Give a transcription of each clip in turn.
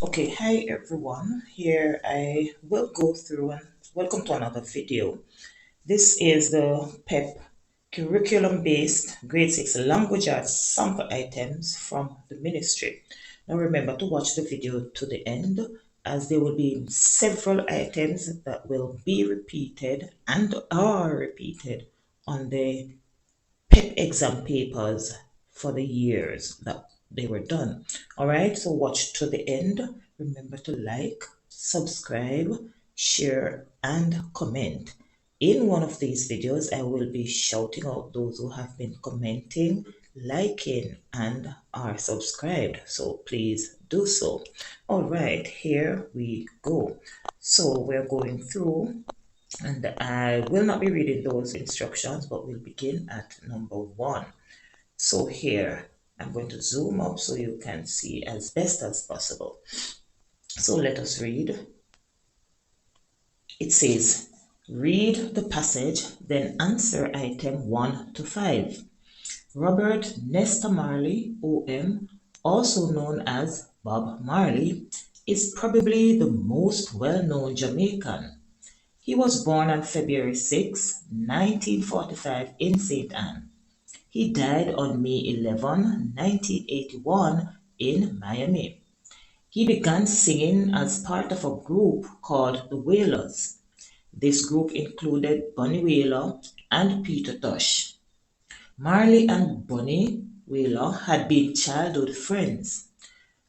Okay, hi everyone. Here I will go through and welcome to another video. This is the PEP curriculum-based grade 6 language arts sample items from the ministry. Now remember to watch the video to the end as there will be several items that will be repeated and are repeated on the PEP exam papers for the years that they were done. All right, so watch to the end. Remember to like, subscribe, share, and comment. In one of these videos, I will be shouting out those who have been commenting, liking, and are subscribed. So please do so. All right, here we go. So we're going through and I will not be reading those instructions, but we'll begin at number 1. So here, I'm going to zoom up so you can see as best as possible. So let us read. It says, read the passage, then answer item 1 to 5. Robert Nesta Marley, OM, also known as Bob Marley, is probably the most well-known Jamaican. He was born on February 6, 1945 in St. Anne. He died on May 11, 1981 in Miami. He began singing as part of a group called the Wailers. This group included Bunny Wailer and Peter Tosh. Marley and Bunny Wailer had been childhood friends.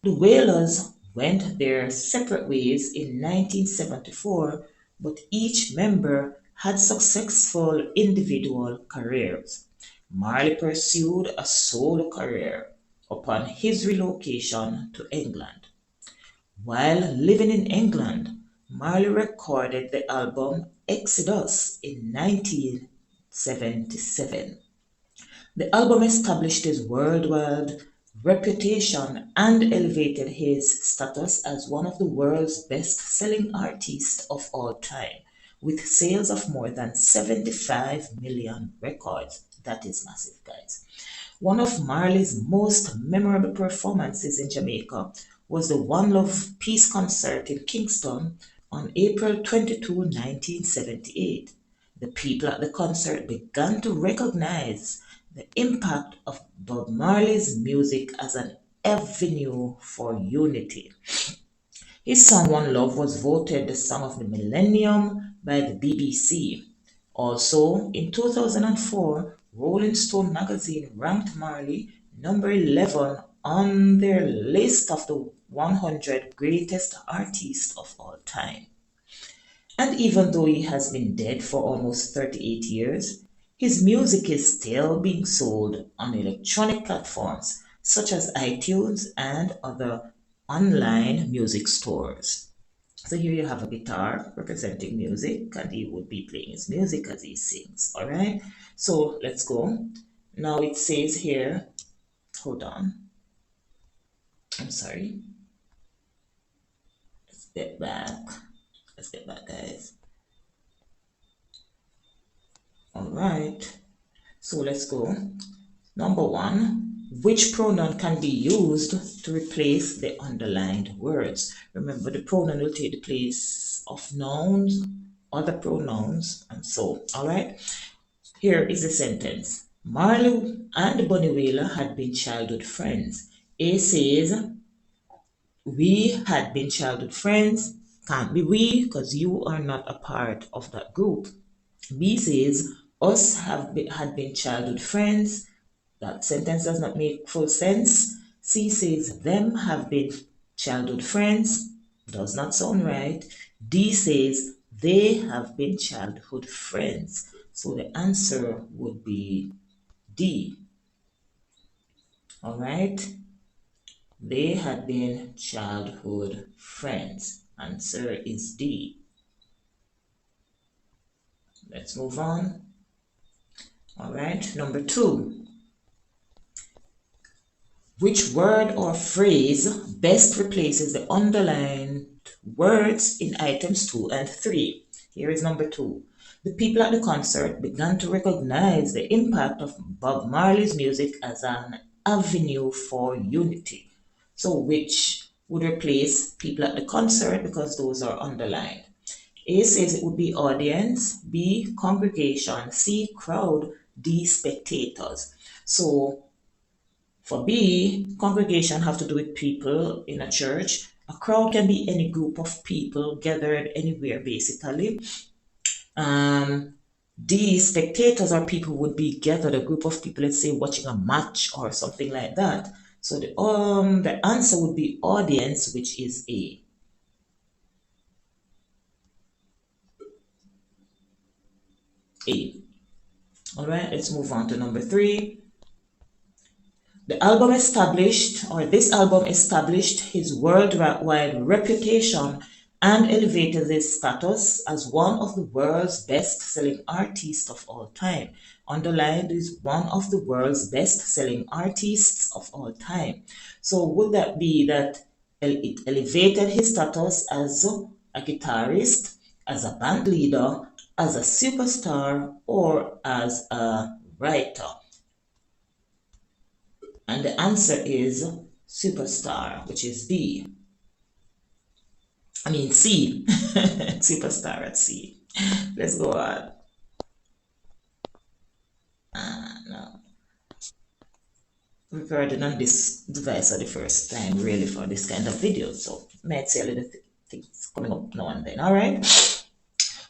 The Wailers went their separate ways in 1974, but each member had successful individual careers. Marley pursued a solo career upon his relocation to England. While living in England, Marley recorded the album Exodus in 1977. The album established his worldwide reputation and elevated his status as one of the world's best-selling artists of all time, with sales of more than 75 million records. That is massive, guys. One of Marley's most memorable performances in Jamaica was the One Love Peace Concert in Kingston on April 22, 1978. The people at the concert began to recognize the impact of Bob Marley's music as an avenue for unity. His song One Love was voted the Song of the Millennium by the BBC. Also, in 2004, Rolling Stone magazine ranked Marley number 11 on their list of the 100 greatest artists of all time. And even though he has been dead for almost 38 years, his music is still being sold on electronic platforms such as iTunes and other online music stores. So here you have a guitar representing music, and he would be playing his music as he sings. All right, so let's go. Now it says here, hold on. I'm sorry. Let's get back. Let's get back, guys. All right, so let's go. Number 1, which pronoun can be used to replace the underlined words? Remember, the pronoun will take the place of nouns, other pronouns, and so. All right, here is the sentence. Marley and Bunny Wailer had been childhood friends. A says, we had been childhood friends. Can't be we because you are not a part of that group. B says, us had been childhood friends. That sentence does not make full sense. C says, them have been childhood friends. Does not sound right. D says, they have been childhood friends. So the answer would be D. All right. They had been childhood friends. Answer is D. Let's move on. All right, number 2. Which word or phrase best replaces the underlined words in items 2 and 3? Here is number 2. The people at the concert began to recognize the impact of Bob Marley's music as an avenue for unity. So which would replace people at the concert because those are underlined. A says it would be audience, B congregation, C crowd, D spectators. So for B, congregation have to do with people in a church. A crowd can be any group of people gathered anywhere basically. D, spectators are people who would be gathered, a group of people, let's say watching a match or something like that. So the answer would be audience, which is A. A. All right, let's move on to number 3. This album established his worldwide reputation and elevated his status as one of the world's best-selling artists of all time. Underlined is one of the world's best-selling artists of all time. So would that be that it elevated his status as a guitarist, as a band leader, as a superstar, or as a writer? And the answer is superstar, which is B. I mean C. Superstar at C. Let's go on. No. Recording on this device for the first time really for this kind of video, so might see a little things coming up now and then. All right.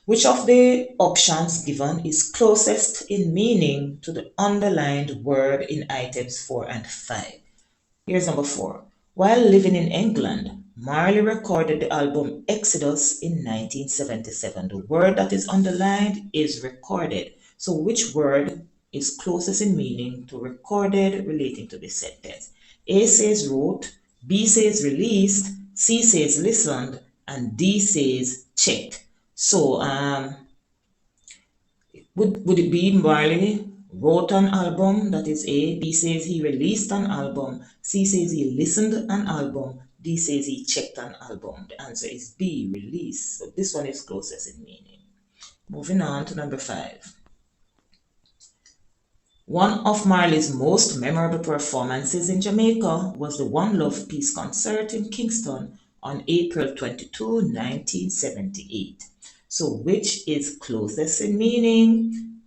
Which of the options given is closest in meaning to the underlined word in items 4 and 5? Here's number 4. While living in England, Marley recorded the album Exodus in 1977. The word that is underlined is recorded. So which word is closest in meaning to recorded relating to this sentence? A says wrote, B says released, C says listened, and D says checked. So would it be Marley wrote an album? That is A. B says he released an album. C says he listened an album. D says he checked an album. The answer is B, release. So this one is closest in meaning. Moving on to number 5. One of Marley's most memorable performances in Jamaica was the One Love Peace concert in Kingston on April 22, 1978. So which is closest in meaning?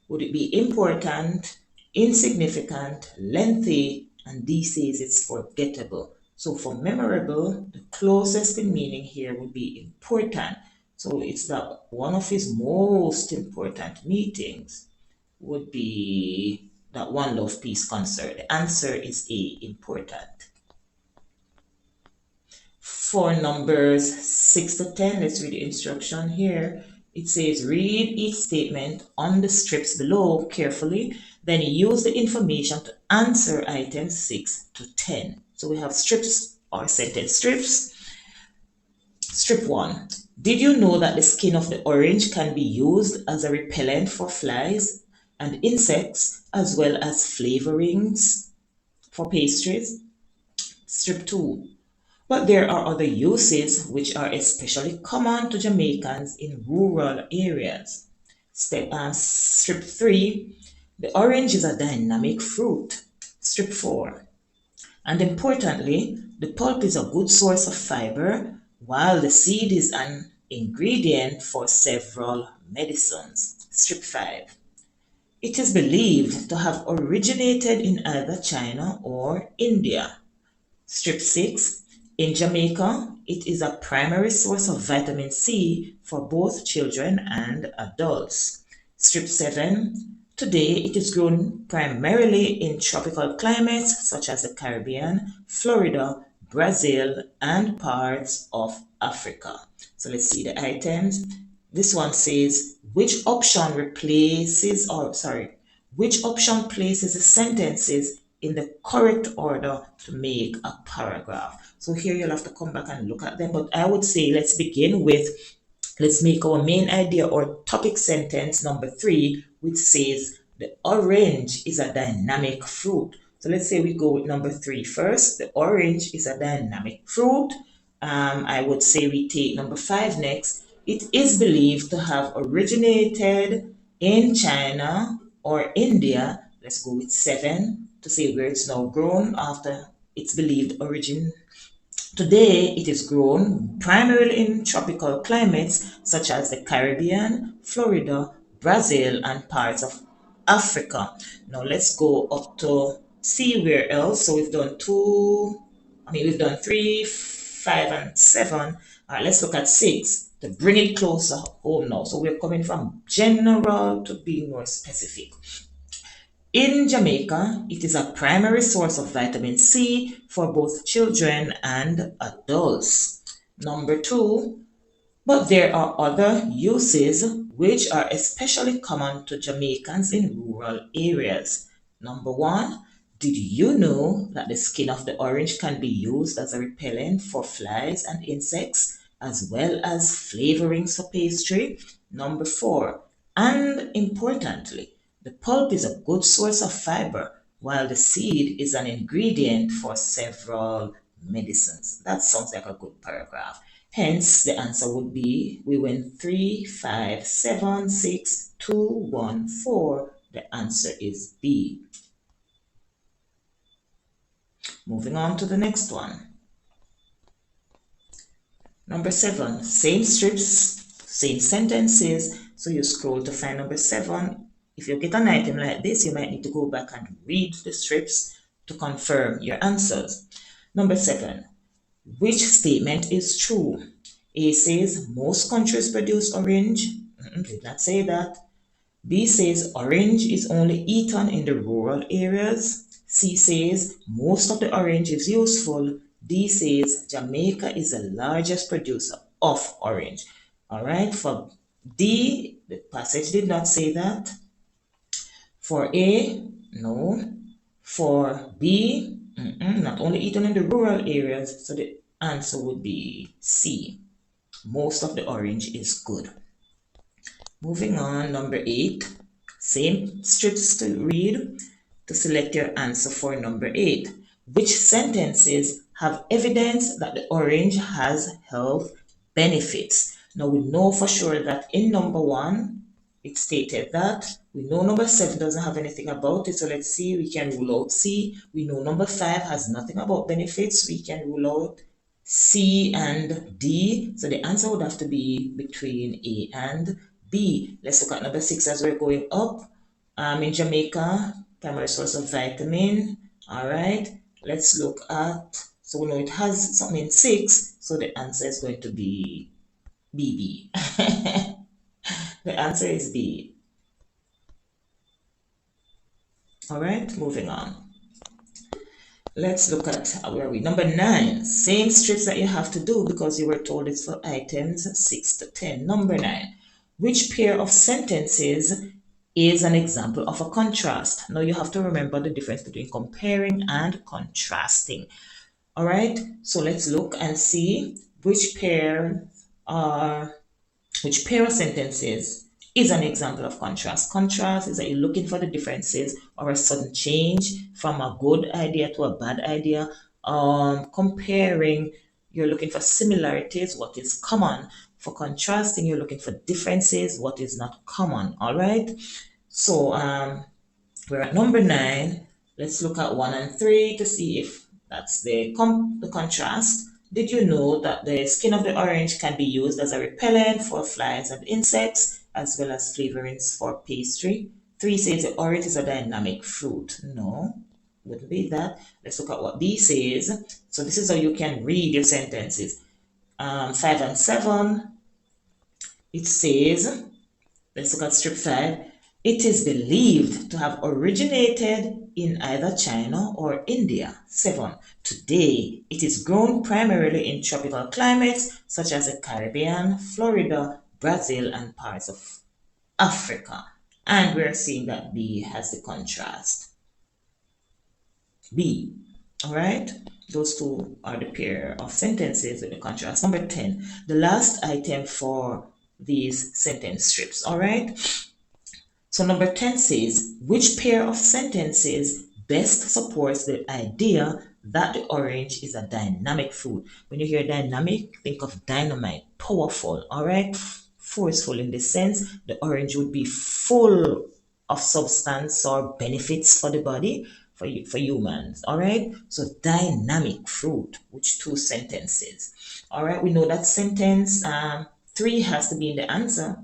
Would it be important, insignificant, lengthy, and D says it's forgettable. So for memorable, the closest in meaning here would be important. So it's that one of his most important meetings would be that One Love Peace concert. The answer is A, important. For numbers 6 to 10, let's read the instruction here. It says, read each statement on the strips below carefully, then use the information to answer items 6 to 10. So we have strips or sentence strips. Strip 1. Did you know that the skin of the orange can be used as a repellent for flies and insects, as well as flavorings for pastries? Strip 2. But there are other uses which are especially common to Jamaicans in rural areas. Strip 3. The orange is a dynamic fruit. Strip 4. And importantly, the pulp is a good source of fiber, while the seed is an ingredient for several medicines. Strip 5. It is believed to have originated in either China or India. Strip 6. In Jamaica, it is a primary source of vitamin C for both children and adults. Strip 7. Today, it is grown primarily in tropical climates such as the Caribbean, Florida, Brazil, and parts of Africa. So let's see the items. This one says, which option places the sentences in the correct order to make a paragraph? So here you'll have to come back and look at them. But I would say let's make our main idea or topic sentence number 3, which says the orange is a dynamic fruit. So let's say we go with number 3 first. The orange is a dynamic fruit. I would say we take number 5 next. It is believed to have originated in China or India. Let's go with 7 to say where it's now grown after its believed origin Today, it is grown primarily in tropical climates such as the Caribbean, Florida, Brazil, and parts of Africa. Now, let's go up to see where else. So, we've done 3, 5, and 7. All right, let's look at 6 to bring it closer home now. So, we're coming from general to being more specific. In Jamaica, it is a primary source of vitamin C for both children and adults. Number 2, but there are other uses which are especially common to Jamaicans in rural areas. Number 1, did you know that the skin of the orange can be used as a repellent for flies and insects, as well as flavorings for pastry? Number 4, and importantly, the pulp is a good source of fiber, while the seed is an ingredient for several medicines. That sounds like a good paragraph. Hence, the answer would be we went 3, 5, 7, 6, 2, 1, 4. The answer is B. Moving on to the next one. Number 7, same strips, same sentences. So you scroll to find number 7. If you get an item like this, you might need to go back and read the strips to confirm your answers. Number 7, which statement is true? A says most countries produce orange. Did not say that. B says orange is only eaten in the rural areas. C says most of the orange is useful. D says Jamaica is the largest producer of orange. All right, for D, the passage did not say that. For A, no. For B, not only eaten in the rural areas, so the answer would be C. Most of the orange is good. Moving on, number 8. Same strips to read to select your answer for number 8. Which sentences have evidence that the orange has health benefits? Now we know for sure that in number 1, it stated that. We know number 7 doesn't have anything about it, so let's see, we can rule out C. We know number 5 has nothing about benefits, we can rule out C and D. So the answer would have to be between A and B. Let's look at number 6 as we're going up. In Jamaica, primary source of vitamin. All right, let's look at, so we know it has something in 6, so the answer is going to be BB. The answer is B. All right, moving on. Let's look at where are we? Number 9, same strips that you have to do because you were told it's for items 6 to 10. Number 9, which pair of sentences is an example of a contrast? Now you have to remember the difference between comparing and contrasting. All right, so let's look and see which pair of sentences is an example of contrast. Contrast is that you're looking for the differences or a sudden change from a good idea to a bad idea. Comparing, you're looking for similarities, what is common. For contrasting, you're looking for differences, what is not common. All right. So we're at number 9. Let's look at 1 and 3 to see if that's the contrast. Did you know that the skin of the orange can be used as a repellent for flies and insects, as well as flavorings for pastry? 3 says the orange is a dynamic fruit. No, wouldn't be that. Let's look at what B says. So this is how you can read your sentences. 5 and 7, it says, let's look at strip 5. It is believed to have originated in either China or India. 7. Today, it is grown primarily in tropical climates such as the Caribbean, Florida, Brazil, and parts of Africa. And we're seeing that B has the contrast. B. All right? Those two are the pair of sentences with the contrast. Number 10, the last item for these sentence strips. All right? So number 10 says, which pair of sentences best supports the idea that the orange is a dynamic fruit? When you hear dynamic, think of dynamite, powerful, all right? Forceful in this sense. The orange would be full of substance or benefits for the body. for humans. All right. So dynamic fruit, which two sentences. All right. We know that sentence 3 has to be in the answer.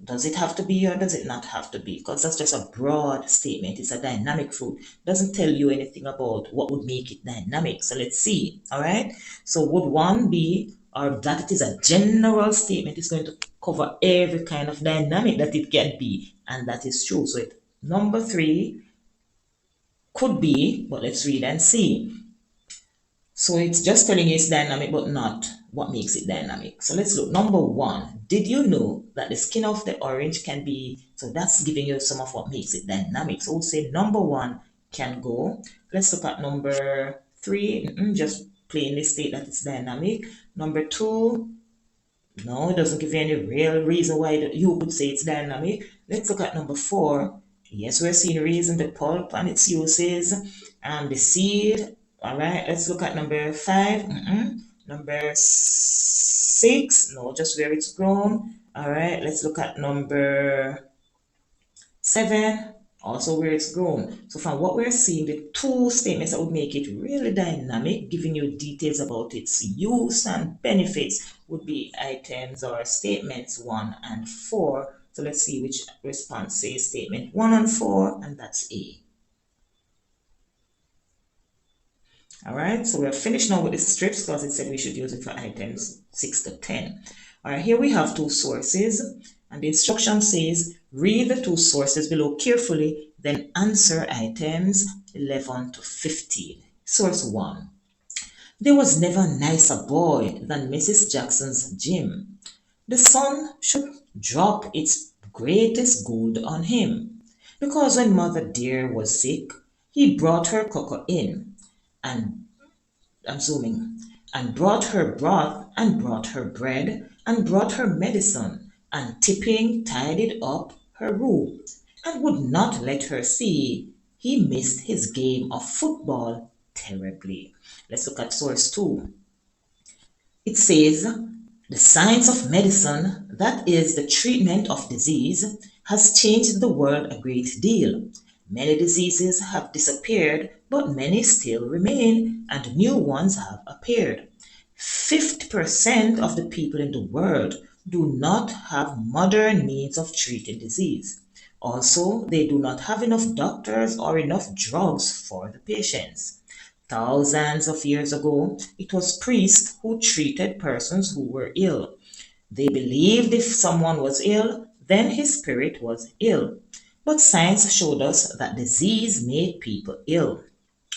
Does it have to be or does it not have to be? Because that's just a broad statement. It's a dynamic fruit. Doesn't tell you anything about what would make it dynamic. So let's see. All right. So would 1 be, or that it is a general statement, it's going to cover every kind of dynamic that it can be. And that is true. So number 3 could be, but let's read and see. So it's just telling you it's dynamic, but not what makes it dynamic. So let's look. Number 1, did you know that the skin of the orange can be, so that's giving you some of what makes it dynamic. So we'll say number 1 can go. Let's look at number 3, just plainly state that it's dynamic. Number 2, no, it doesn't give you any real reason why you would say it's dynamic. Let's look at number 4. Yes, we're seeing reason, the pulp and its uses, and the seed. All right, let's look at number 5. Number 6, no, just where it's grown. All right, let's look at number 7, also where it's grown. So from what we're seeing, the 2 statements that would make it really dynamic, giving you details about its use and benefits, would be items or statements 1 and 4. So let's see which response says statement 1 and 4, and that's A. All right, so we're finished now with the strips because it said we should use it for items 6 to 10. All right, here we have 2 sources, and the instruction says read the 2 sources below carefully, then answer items 11 to 15. Source 1. There was never a nicer boy than Mrs. Jackson's Jim. The sun should drop its greatest gold on him, because when Mother dear was sick, he brought her cocoa in, and I'm zooming, and brought her broth, and brought her bread, and brought her medicine, and tipping tidied up her room, and would not let her see he missed his game of football terribly. Let's look at source 2. It says, the science of medicine, that is the treatment of disease, has changed the world a great deal. Many diseases have disappeared, but many still remain, and new ones have appeared. 50% of the people in the world do not have modern means of treating disease. Also, they do not have enough doctors or enough drugs for the patients. Thousands of years ago, it was priests who treated persons who were ill. They believed if someone was ill, then his spirit was ill. But science showed us that disease made people ill.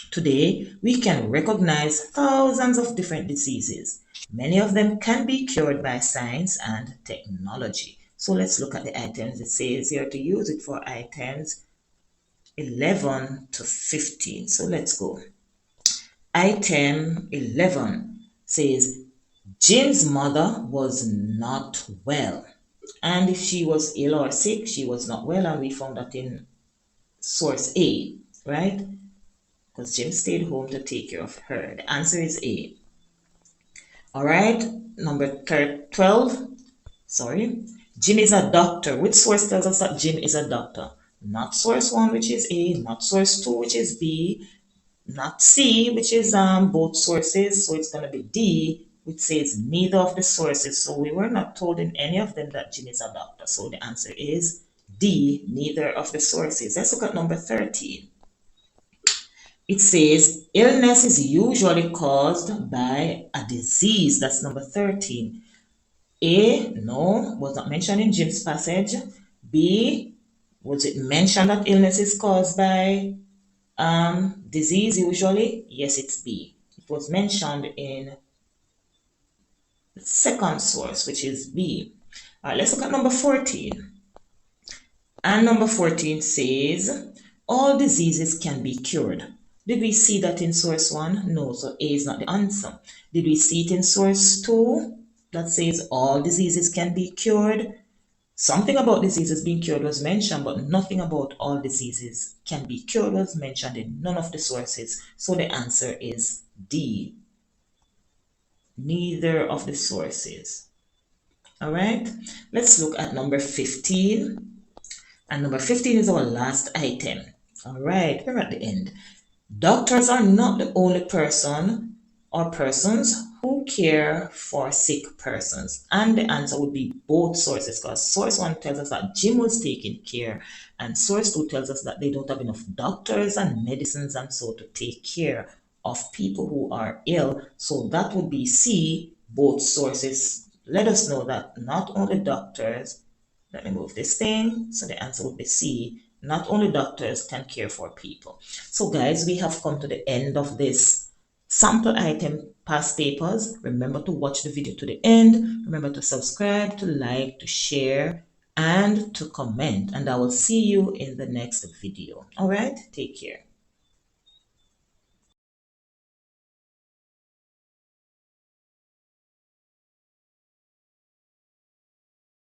Today, we can recognize thousands of different diseases. Many of them can be cured by science and technology. So let's look at the items. It says here to use it for items 11 to 15. So let's go. Item 11 says, Jim's mother was not well. And if she was ill or sick, she was not well. And we found that in source A, right? Because Jim stayed home to take care of her. The answer is A. All right, number 12. Sorry. Jim is a doctor. Which source tells us that Jim is a doctor? Not source 1, which is A. Not source 2, which is B. Not C, which is both sources. So it's going to be D, which says neither of the sources. So we were not told in any of them that Jim is a doctor. So the answer is D, neither of the sources. Let's look at number 13. It says illness is usually caused by a disease. That's number 13. A, no, was not mentioned in Jim's passage. B, was it mentioned that illness is caused by disease usually? Yes, it's B. It was mentioned in the second source, which is B. All right, let's look at number 14. And number 14 says, all diseases can be cured. Did we see that in source 1? No, so A is not the answer. Did we see it in source 2? That says all diseases can be cured. Something about diseases being cured was mentioned, but nothing about all diseases can be cured was mentioned in none of the sources. So the answer is D, neither of the sources. All right, let's look at number 15. And number 15 is our last item. All right, we're at the end. Doctors are not the only person or persons who care for sick persons. And the answer would be both sources, because source one tells us that Jim was taking care, and source two tells us that they don't have enough doctors and medicines and so to take care of people who are ill. So that would be C, both sources let us know that not only doctors, let me move this thing. So the answer would be C. Not only doctors can care for people. So guys, we have come to the end of this sample item past papers. Remember to watch the video to the end. Remember to subscribe, to like, to share, and to comment. And I will see you in the next video. All right, take care.